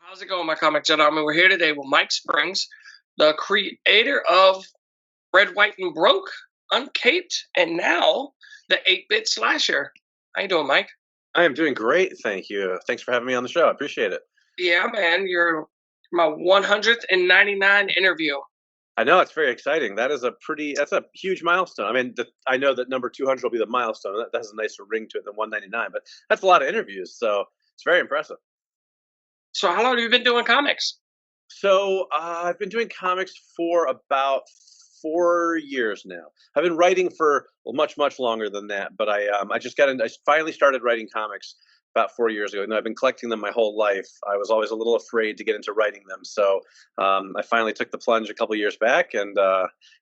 How's it going, my comic gentlemen? We're here today with Mike Springs, the creator of Red, White, and Broke, Uncaped, and now the 8-bit slasher. How you doing, Mike? I am doing great, thank you. Thanks for having me on the show. I appreciate it. Yeah, man, you're my 199 interview. I know it's very exciting. That's a huge milestone. I mean, I know that number 200 will be the milestone. That has a nicer ring to it than 199, but that's a lot of interviews, so it's very impressive. So, how long have you been doing comics? So I've been doing comics for about 4 years now. I've been writing for much longer than that, but I just got in. I finally started writing comics about 4 years ago. And I've been collecting them my whole life. I was always a little afraid to get into writing them, so I finally took the plunge a couple years back, and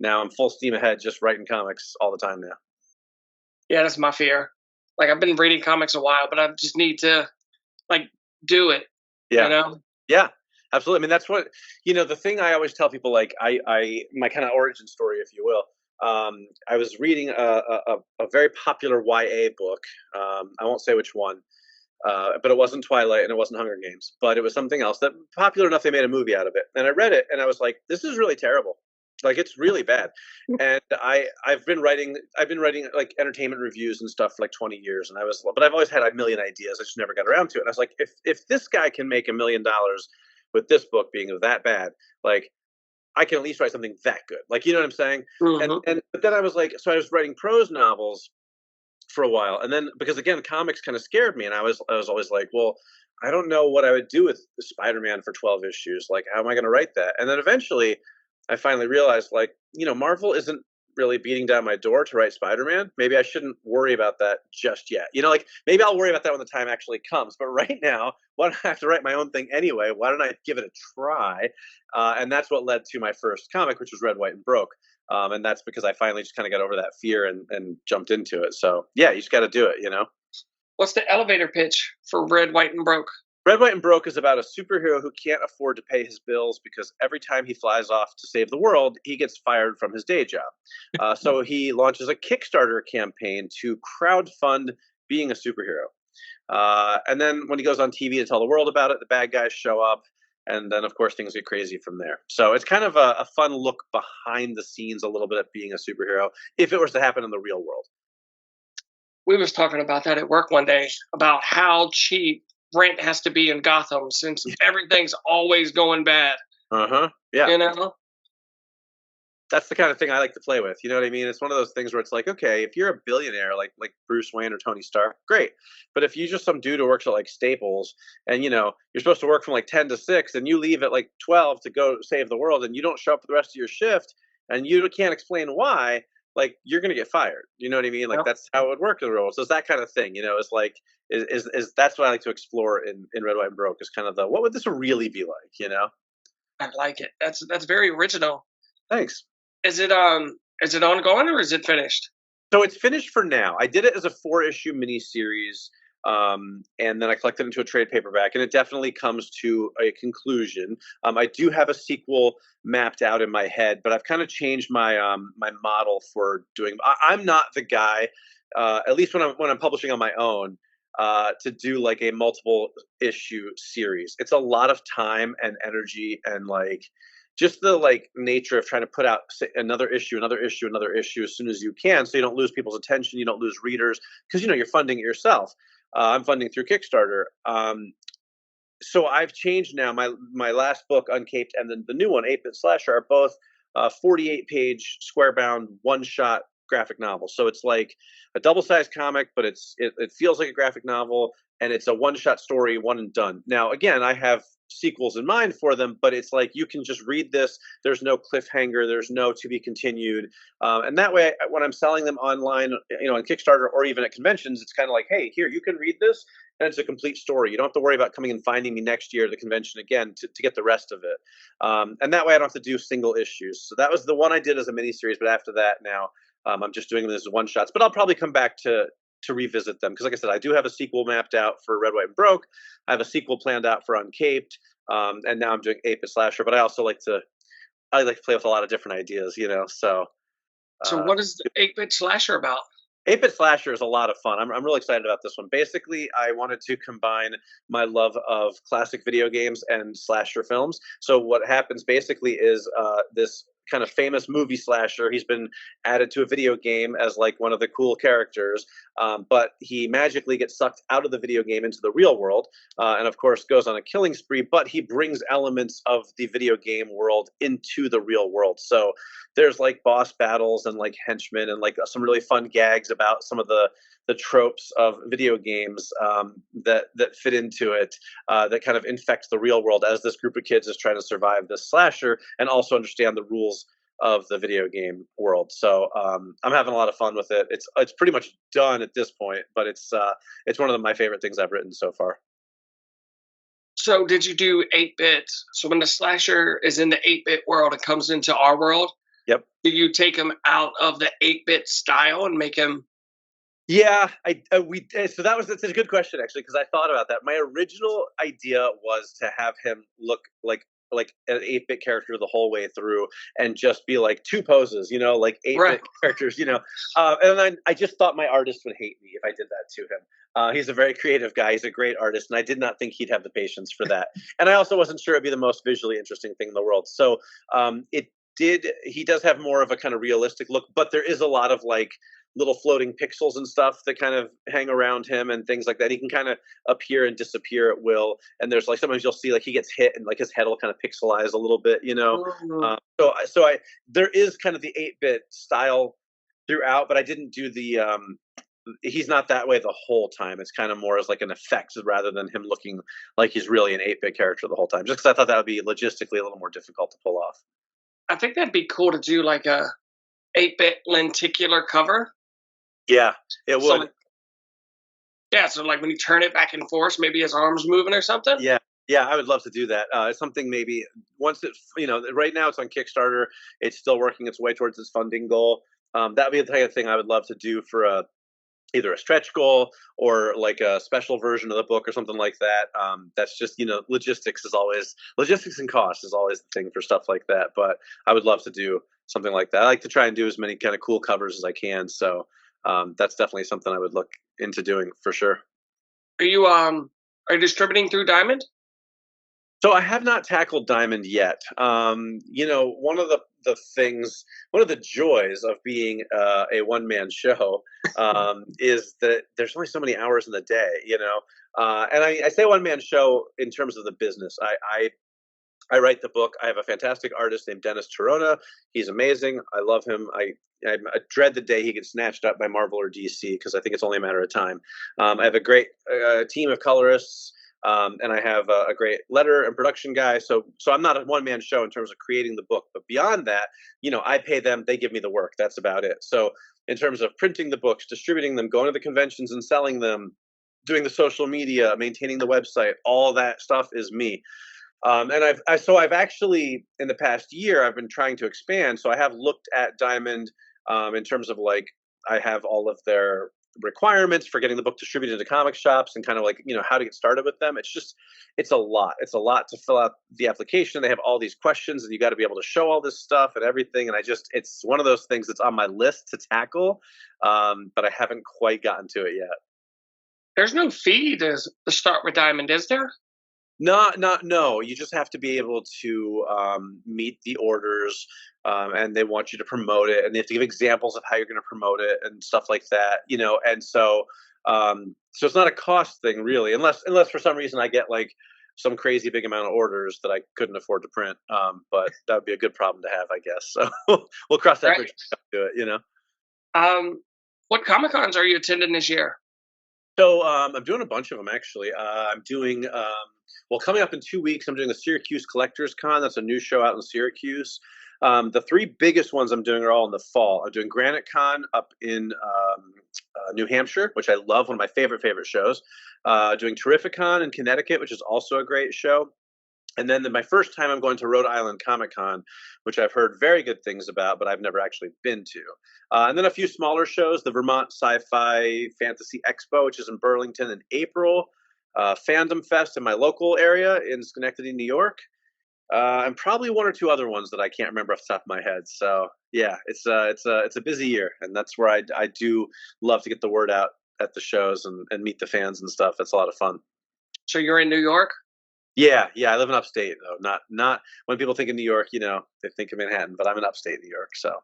now I'm full steam ahead, just writing comics all the time now. Yeah, that's my fear. Like, I've been reading comics a while, but I just need to like do it. You Yeah, know? yeah, absolutely. I mean, that's what the thing I always tell people, like I my kind of origin story, if you will. I was reading a very popular YA book. I won't say which one, but it wasn't Twilight and it wasn't Hunger Games, but it was something else that popular enough they made a movie out of it. And I read it and I was like, this is really terrible. Like it's really bad. And I've been writing like entertainment reviews and stuff for like 20 years, and but I've always had a million ideas. I just never got around to it. And I was like, if this guy can make $1 million with this book being that bad, like I can at least write something that good. Like, you know what I'm saying? Hmm. But then I was like, so I was writing prose novels for a while, and then because again comics kind of scared me, and I was always like, well, I don't know what I would do with Spider-Man for 12 issues. Like, how am I going to write that? And then eventually I finally realized, like, Marvel isn't really beating down my door to write Spider-Man. Maybe I shouldn't worry about that just yet. Like, maybe I'll worry about that when the time actually comes, but right now, why don't I have to write my own thing anyway? Why don't I give it a try? And that's what led to my first comic, which was Red, White, and Broke. And that's because I finally just kind of got over that fear and jumped into it. So yeah, you just got to do it. What's the elevator pitch for Red, White, and Broke? Red, White, and Broke is about a superhero who can't afford to pay his bills because every time he flies off to save the world, he gets fired from his day job. So he launches a Kickstarter campaign to crowdfund being a superhero. And then when he goes on TV to tell the world about it, the bad guys show up, and then of course things get crazy from there. So it's kind of a fun look behind the scenes a little bit at being a superhero if it was to happen in the real world. We was talking about that at work one day about how cheap rent has to be in Gotham since everything's always going bad. Uh-huh. Yeah. You know? That's the kind of thing I like to play with. You know what I mean? It's one of those things where it's like, okay, if you're a billionaire like Bruce Wayne or Tony Stark, great. But if you're just some dude who works at like Staples, and you're supposed to work from like 10 to 6, and you leave at like 12 to go save the world, and you don't show up for the rest of your shift, and you can't explain why, like you're gonna get fired. You know what I mean? Like Yep. that's how it would work in the real world. So it's that kind of thing. It's like is that's what I like to explore in Red, White, and Broke, is kind of the what would this really be like? I like it. That's very original. Thanks. Is it ongoing or is it finished? So it's finished for now. I did it as a 4-issue miniseries, and then I collected it into a trade paperback, and it definitely comes to a conclusion. I do have a sequel mapped out in my head, but I've kind of changed my model for doing. I'm not the guy, at least when I'm publishing on my own, to do like a multiple issue series. It's a lot of time and energy, and like just the like nature of trying to put out another issue, another issue, another issue as soon as you can, so you don't lose people's attention, you don't lose readers, because you're funding it yourself. I'm funding through Kickstarter. So I've changed now. My last book, Uncaped, and then the new one, 8-bit Slasher, are both 48-page square bound one shot graphic novels. So it's like a double sized comic, but it feels like a graphic novel, and it's a one shot story, one and done. Now again, I have sequels in mind for them, but it's like you can just read this. There's no cliffhanger. There's no to be continued. And that way, when I'm selling them online, on Kickstarter or even at conventions, it's kind of like, hey, here, you can read this, and it's a complete story. You don't have to worry about coming and finding me next year at the convention again to get the rest of it. And that way, I don't have to do single issues. So that was the one I did as a miniseries, but after that, now I'm just doing them as one shots. But I'll probably come back to revisit them because, like I said, I do have a sequel mapped out for Red, White, and Broke. I have a sequel planned out for Uncaped, and now I'm doing 8-bit Slasher. But I like to play with a lot of different ideas. So So what is the 8-bit slasher about? 8-bit slasher is a lot of fun. I'm really excited about this one. Basically, I wanted to combine my love of classic video games and slasher films. So what happens basically is this kind of famous movie slasher. He's been added to a video game as like one of the cool characters, but he magically gets sucked out of the video game into the real world, and of course goes on a killing spree. But he brings elements of the video game world into the real world. So there's like boss battles and like henchmen and like some really fun gags about some of the tropes of video games, that fit into it, that kind of infect the real world as this group of kids is trying to survive this slasher and also understand the rules of the video game world. So I'm having a lot of fun with it. It's pretty much done at this point, but it's one of my favorite things I've written so far. So did you do 8-bit? So when the slasher is in the 8-bit world and comes into our world, Yep. do you take him out of the 8-bit style and make him? Yeah, so that's a good question actually because I thought about that. My original idea was to have him look like an 8-bit character the whole way through and just be like two poses, like 8-bit Right. characters, and then I just thought my artist would hate me if I did that to him. He's a very creative guy. He's a great artist, and I did not think he'd have the patience for that. And I also wasn't sure it'd be the most visually interesting thing in the world. So it did. He does have more of a kind of realistic look, but there is a lot of like little floating pixels and stuff that kind of hang around him and things like that. He can kind of appear and disappear at will. And there's like sometimes you'll see like he gets hit and like his head will kind of pixelize a little bit, Mhm. So there is kind of the 8-bit style throughout, but I didn't do the he's not that way the whole time. It's kind of more as like an effect rather than him looking like he's really an 8-bit character the whole time. Just because I thought that would be logistically a little more difficult to pull off. I think that'd be cool to do like a 8-bit lenticular cover. Yeah, it So would. like, yeah, so like when you turn it back and forth, maybe his arms moving or something. Yeah, yeah, I would love to do that. It's something maybe once right now it's on Kickstarter. It's still working its way towards its funding goal. That'd be the type of thing I would love to do for either a stretch goal or like a special version of the book or something like that. That's just logistics and cost is always the thing for stuff like that. But I would love to do something like that. I like to try and do as many kind of cool covers as I can. So that's definitely something I would look into doing for sure. Are you distributing through Diamond? So I have not tackled Diamond yet. One of the joys of being a one man show is that there's only so many hours in the day. And I say one man show in terms of the business. I write the book. I have a fantastic artist named Dennis Chirona. He's amazing. I love him. I dread the day he gets snatched up by Marvel or DC because I think it's only a matter of time. I have a great team of colorists, and I have a great letter and production guy. So I'm not a one man show in terms of creating the book, but beyond that, I pay them. They give me the work. That's about it. So in terms of printing the books, distributing them, going to the conventions and selling them, doing the social media, maintaining the website, all that stuff is me. And I've actually in the past year I've been trying to expand. So I have looked at Diamond in terms of like I have all of their requirements for getting the book distributed into comic shops and kind of like how to get started with them. It's a lot. It's a lot to fill out the application. They have all these questions and you got to be able to show all this stuff and everything. And it's one of those things that's on my list to tackle, but I haven't quite gotten to it yet. There's no fee to start with Diamond, is there? Not no. You just have to be able to meet the orders, and they want you to promote it, and they have to give examples of how you're going to promote it and stuff like that. And so it's not a cost thing really, unless for some reason I get like some crazy big amount of orders that I couldn't afford to print. But that would be a good problem to have, I guess. So we'll cross that bridge Right. when we come to it. What Comic Cons are you attending this year? So I'm doing a bunch of them actually. I'm doing well coming up in 2 weeks. I'm doing the Syracuse Collectors Con. That's a new show out in Syracuse. The three biggest ones I'm doing are all in the fall. I'm doing Granite Con up in New Hampshire, which I love. One of my favorite shows. Doing Terrificon in Connecticut, which is also a great show. And then my first time I'm going to Rhode Island Comic Con, which I've heard very good things about, but I've never actually been to. And then a few smaller shows, the Vermont Sci-Fi Fantasy Expo, which is in Burlington in April, Fandom Fest in my local area in Schenectady, New York, And probably one or two other ones that I can't remember off the top of my head. So yeah, it's a busy year, and that's where I do love to get the word out at the shows and meet the fans and stuff. It's a lot of fun. So you're in New York? Yeah, yeah, I live in upstate though. Not when people think of New York, they think of Manhattan, but I'm in upstate New York. So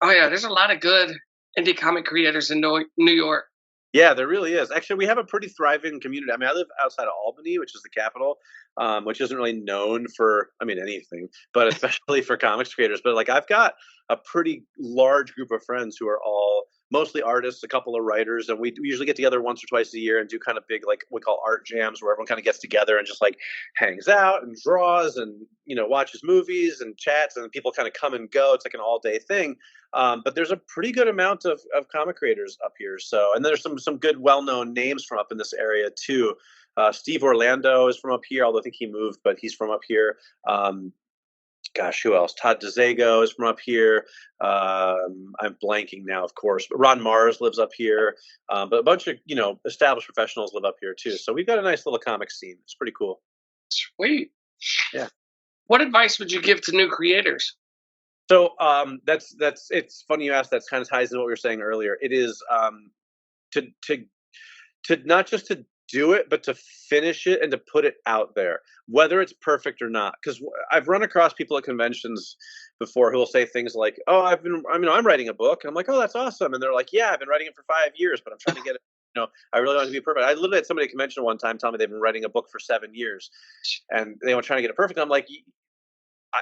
Oh yeah, there's a lot of good indie comic creators in New York. yeah, there really is. Actually, we have a pretty thriving community. I mean, I live outside of Albany, which is the capital, which isn't really known for, I mean, anything, but especially for comics creators. But like, I've got a pretty large group of friends who are all mostly artists, a couple of writers, and we usually get together once or twice a year and do kind of big, like we call art jams, where everyone kind of gets together and just like hangs out and draws and watches movies and chats, and people kind of come and go. It's like an all day thing. But there's a pretty good amount of comic creators up here. So, and there's some good, well known names from up in this area too. Steve Orlando is from up here, although I think he moved, but he's from up here. Gosh, who else? Todd DeZago is from up here. I'm blanking now, of course, but Ron Mars lives up here. But a bunch of established professionals live up here too. So we've got a nice little comic scene. It's pretty cool. Sweet. Yeah. What advice would you give to new creators? So that's it's funny you asked. That kind of ties into what we were saying earlier. It is to not just to do it, but to finish it and to put it out there, whether it's perfect or not. Because I've run across people at conventions before who will say things like, "Oh, I'm writing a book." And I'm like, "Oh, that's awesome." And they're like, "Yeah, I've been writing it for 5 years, but I'm trying to get it. I really want it to be perfect." I literally had somebody at a convention one time tell me they've been writing a book for 7 years, and they were trying to get it perfect. I'm like,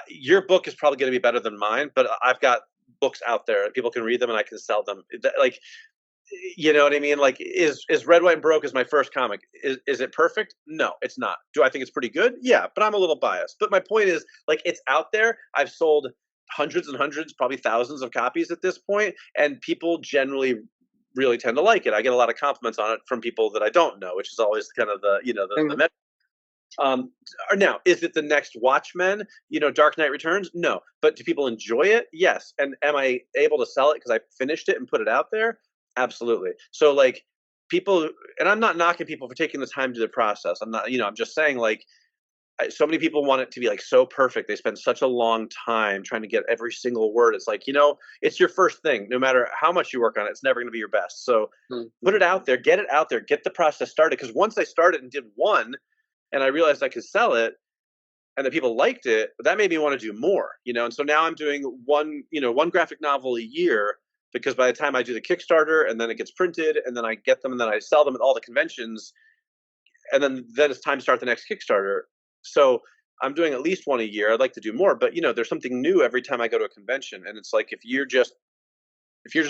your book is probably going to be better than mine, but I've got books out there and people can read them and I can sell them. Like, you know what I mean? Like, is Red, White, and Broke is my first comic. Is it perfect? No, it's not. Do I think it's pretty good? Yeah, but I'm a little biased. But my point is, like, it's out there. I've sold hundreds and hundreds, probably thousands of copies at this point, and people generally really tend to like it. I get a lot of compliments on it from people that I don't know, which is always kind of the or now, is it the next Watchmen? Dark Knight Returns? No, but do people enjoy it? Yes. And am I able to sell it because I finished it and put it out there? Absolutely. So like people, and I'm not knocking people for taking the time to do the process. I'm not, I'm just saying like so many people want it to be like so perfect. They spend such a long time trying to get every single word. It's like, it's your first thing. No matter how much you work on it, it's never going to be your best. So put it out there, get it out there, get the process started. Because once I started and did one, and I realized I could sell it and that people liked it, that made me want to do more, and so now I'm doing one graphic novel a year, because by the time I do the Kickstarter and then it gets printed and then I get them and then I sell them at all the conventions, and then it's time to start the next Kickstarter. So I'm doing at least one a year. I'd like to do more, but there's something new every time I go to a convention, and it's like if you're just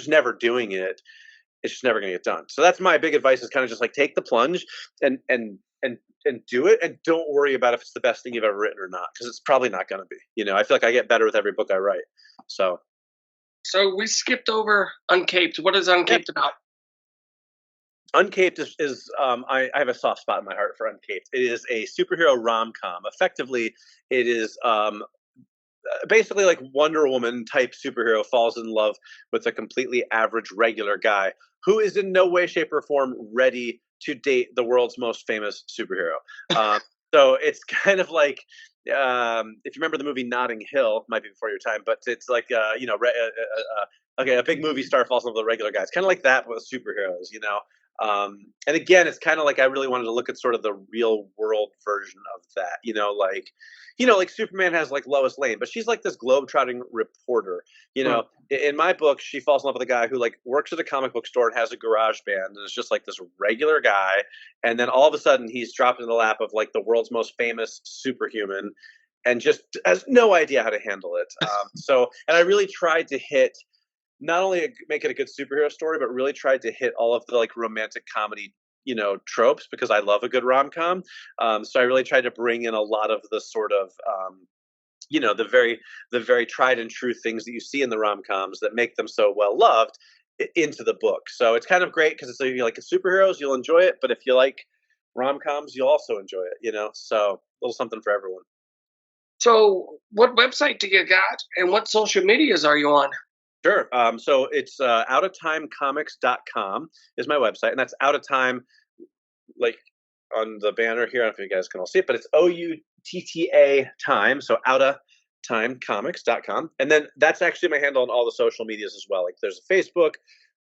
never doing it, it's just never going to get done. So that's my big advice, is kind of just like take the plunge and do it, and don't worry about if it's the best thing you've ever written or not, because it's probably not going to be. I feel like I get better with every book I write. So we skipped over Uncaped. What is Uncaped about? Uncaped is I have a soft spot in my heart for Uncaped. It is a superhero rom-com. Effectively, it is basically like Wonder Woman type superhero falls in love with a completely average regular guy who is in no way, shape, or form ready to date the world's most famous superhero. So it's kind of like if you remember the movie Notting Hill, might be before your time, but it's like okay, a big movie star falls in love with a regular guy. It's kind of like that with superheroes. And again, it's kind of like I really wanted to look at sort of the real world version of that. Like Superman has like Lois Lane, but she's like this globetrotting reporter. In my book, she falls in love with a guy who like works at a comic book store and has a garage band, and is just like this regular guy. And then all of a sudden, he's dropped in the lap of like the world's most famous superhuman, and just has no idea how to handle it. And I really tried to hit. Not only make it a good superhero story, but really tried to hit all of the like romantic comedy, tropes, because I love a good rom-com. So I really tried to bring in a lot of the sort of, the very tried and true things that you see in the rom-coms that make them so well loved into the book. So it's kind of great because it's like, if you like superheroes, you'll enjoy it. But if you like rom-coms, you'll also enjoy it. So a little something for everyone. So what website do you got, and what social medias are you on? Sure. So it's outoftimecomics.com is my website, and that's out of time, like on the banner here. I don't know if you guys can all see it, but it's TTA time, so outaTimeComics.com. And then that's actually my handle on all the social medias as well. Like there's Facebook,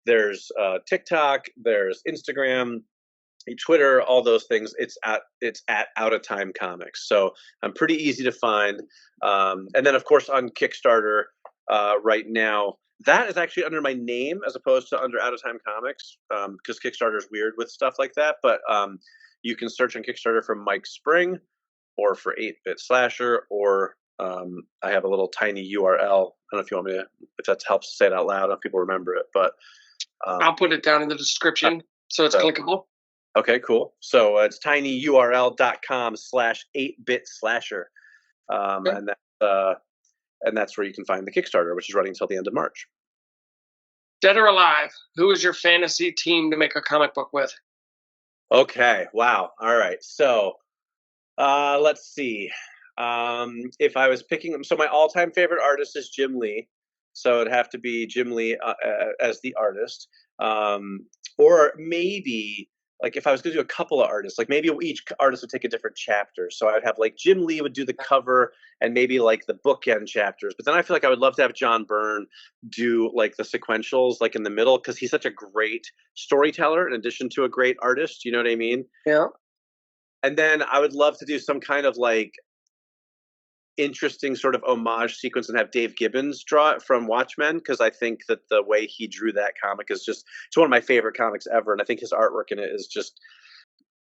there's TikTok, there's Instagram, Twitter, all those things. It's at Out of Time Comics. So I'm pretty easy to find. And then of course on Kickstarter right now, that is actually under my name as opposed to under Out of Time Comics, because Kickstarter is weird with stuff like that. But you can search on Kickstarter for Mike Spring or for 8-Bit Slasher, or I have a little tiny URL. I don't know if you want me to, if that helps to say it out loud, if people remember it. But I'll put it down in the description so it's clickable. Okay, cool. So it's tinyurl.com/8-bit-slasher. And that's where you can find the Kickstarter, which is running until the end of March. Dead or alive, who is your fantasy team to make a comic book with? Okay, wow. All right. So let's see. If I was picking them, so my all-time favorite artist is Jim Lee. So it'd have to be Jim Lee as the artist. Or maybe, like if I was going to do a couple of artists, like maybe each artist would take a different chapter. So I'd have like Jim Lee would do the cover and maybe like the bookend chapters. But then I feel like I would love to have John Byrne do like the sequentials, like in the middle, because he's such a great storyteller in addition to a great artist. You know what I mean? Yeah. And then I would love to do some kind of like interesting sort of homage sequence and have Dave Gibbons draw it from Watchmen, because I think that the way he drew that comic is just, it's one of my favorite comics ever, and I think his artwork in it is just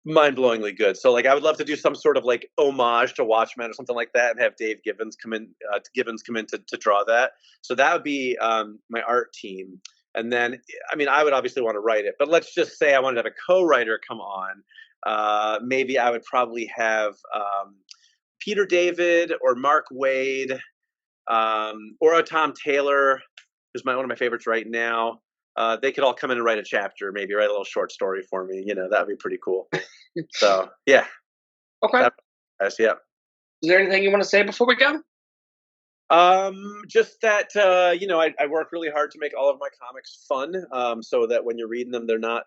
mind-blowingly good. So like I would love to do some sort of like homage to Watchmen or something like that, and have Dave Gibbons come in to draw that. So that would be my art team. And then I mean I would obviously want to write it, but let's just say I wanted to have a co-writer come on. Maybe I would probably have Peter David or Mark Waid, or a Tom Taylor, who's one of my favorites right now. They could all come in and write a chapter, maybe write a little short story for me. You know, that would be pretty cool. So yeah. Okay. Yeah. Is there anything you want to say before we go? Just that I work really hard to make all of my comics fun, so that when you're reading them, they're not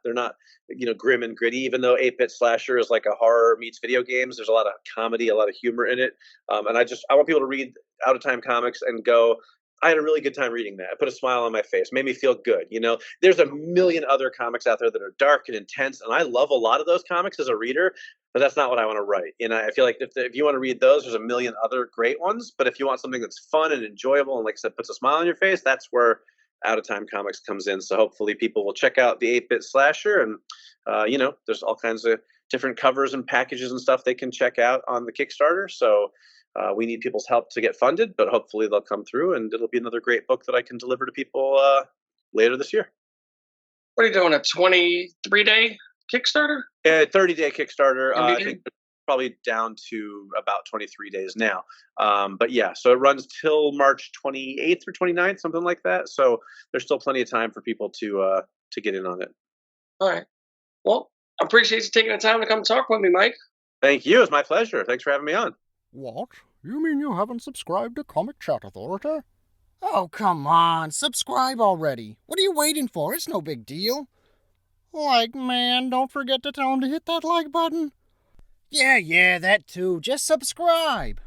grim and gritty. Even though 8-Bit Slasher is like a horror meets video games, there's a lot of comedy, a lot of humor in it. And I want people to read Out of Time Comics and go, I had a really good time reading that. It put a smile on my face, made me feel good. You know, there's a million other comics out there that are dark and intense, and I love a lot of those comics as a reader, but that's not what I want to write. You know, I feel like if you want to read those, there's a million other great ones. But if you want something that's fun and enjoyable and, like I said, puts a smile on your face, that's where Out of Time Comics comes in. So hopefully people will check out the 8-Bit Slasher, and there's all kinds of different covers and packages and stuff they can check out on the Kickstarter. So we need people's help to get funded, but hopefully they'll come through, and it'll be another great book that I can deliver to people later this year. What are you doing, a 23-day Kickstarter? 30-day Kickstarter. I think probably down to about 23 days now. But yeah, so it runs till March 28th or 29th, something like that. So there's still plenty of time for people to get in on it. All right. Well, I appreciate you taking the time to come talk with me, Mike. Thank you. It's my pleasure. Thanks for having me on. What? You mean you haven't subscribed to Comicchatauthority? Oh, come on. Subscribe already. What are you waiting for? It's no big deal. Like, man, don't forget to tell him to hit that like button. Yeah, that too. Just subscribe.